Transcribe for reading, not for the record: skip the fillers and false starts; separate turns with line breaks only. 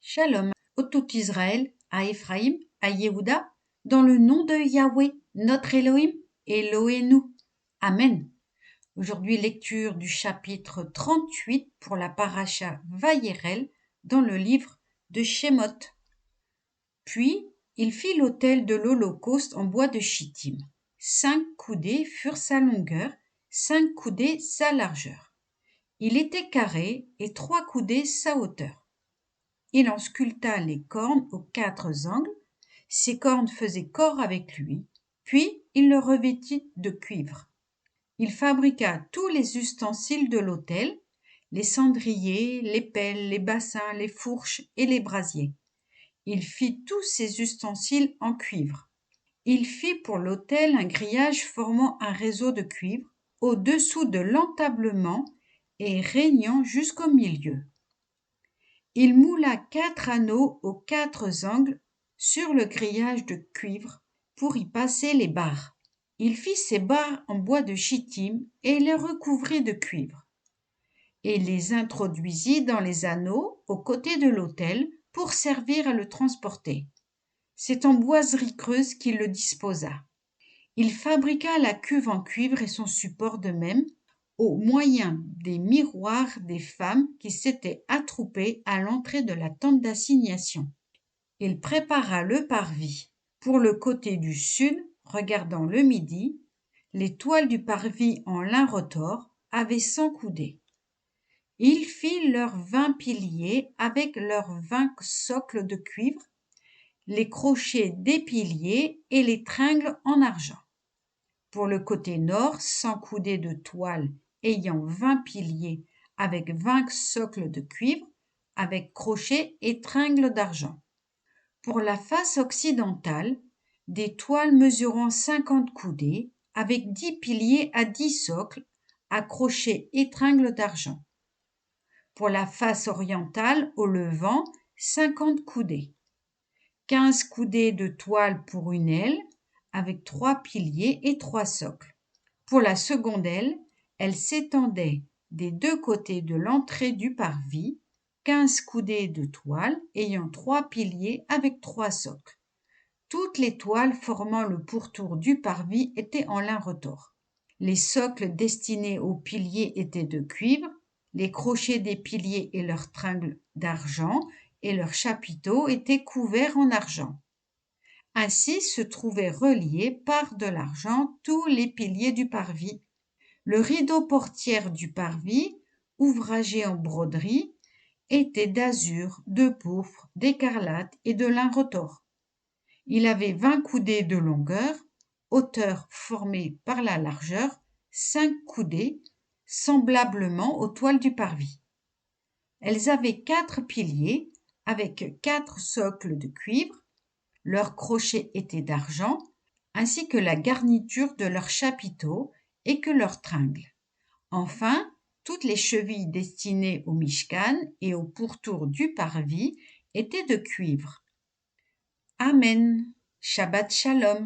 Shalom, ô tout Israël, à Éphraïm, à Yehuda, dans le nom de Yahweh, notre Elohim, Elohenu. Amen. Aujourd'hui, lecture du chapitre 38 pour la paracha Vayerel dans le livre de Shemot. Puis, il fit l'autel de l'Holocauste en bois de chittim. 5 coudées furent sa longueur, 5 coudées sa largeur. Il était carré et 3 coudées sa hauteur. Il en sculpta les cornes aux 4 angles. Ces cornes faisaient corps avec lui, puis il le revêtit de cuivre. Il fabriqua tous les ustensiles de l'autel, les cendriers, les pelles, les bassins, les fourches et les brasiers. Il fit tous ces ustensiles en cuivre. Il fit pour l'autel un grillage formant un réseau de cuivre au-dessous de l'entablement et régnant jusqu'au milieu. Il moula 4 anneaux aux 4 angles sur le grillage de cuivre pour y passer les barres. Il fit ces barres en bois de chittim et les recouvrit de cuivre, et les introduisit dans les anneaux aux côtés de l'autel pour servir à le transporter. C'est en boiserie creuse qu'il le disposa. Il fabriqua la cuve en cuivre et son support de même, au moyen des miroirs des femmes qui s'étaient attroupées à l'entrée de la tente d'assignation. Il prépara le parvis. Pour le côté du sud, regardant le midi, les toiles du parvis en lin retors avaient 100 coudées. Il fit leurs 20 piliers avec leurs 20 socles de cuivre, les crochets des piliers et les tringles en argent. Pour le côté nord, 100 coudées de toile ayant 20 piliers avec 20 socles de cuivre, avec crochets et tringles d'argent. Pour la face occidentale, des toiles mesurant 50 coudées, avec 10 piliers à 10 socles, à crochets et tringles d'argent. Pour la face orientale, au levant, 50 coudées. 15 coudées de toile pour une aile, avec 3 piliers et 3 socles. Pour la seconde aile, elle s'étendait des 2 côtés de l'entrée du parvis, 15 coudées de toile ayant 3 piliers avec 3 socles. Toutes les toiles formant le pourtour du parvis étaient en lin retors. Les socles destinés aux piliers étaient de cuivre, les crochets des piliers et leurs tringles d'argent et leurs chapiteaux étaient couverts en argent. Ainsi se trouvaient reliés par de l'argent tous les piliers du parvis. Le rideau portière du parvis, ouvragé en broderie, était d'azur, de pourpre, d'écarlate et de lin retors. Il avait 20 coudées de longueur, hauteur formée par la largeur, 5 coudées, semblablement aux toiles du parvis. Elles avaient 4 piliers avec 4 socles de cuivre, leurs crochets étaient d'argent, ainsi que la garniture de leurs chapiteaux et que leurs tringles. Enfin, toutes les chevilles destinées au Mishkan et au pourtour du parvis étaient de cuivre. Amen. Shabbat Shalom.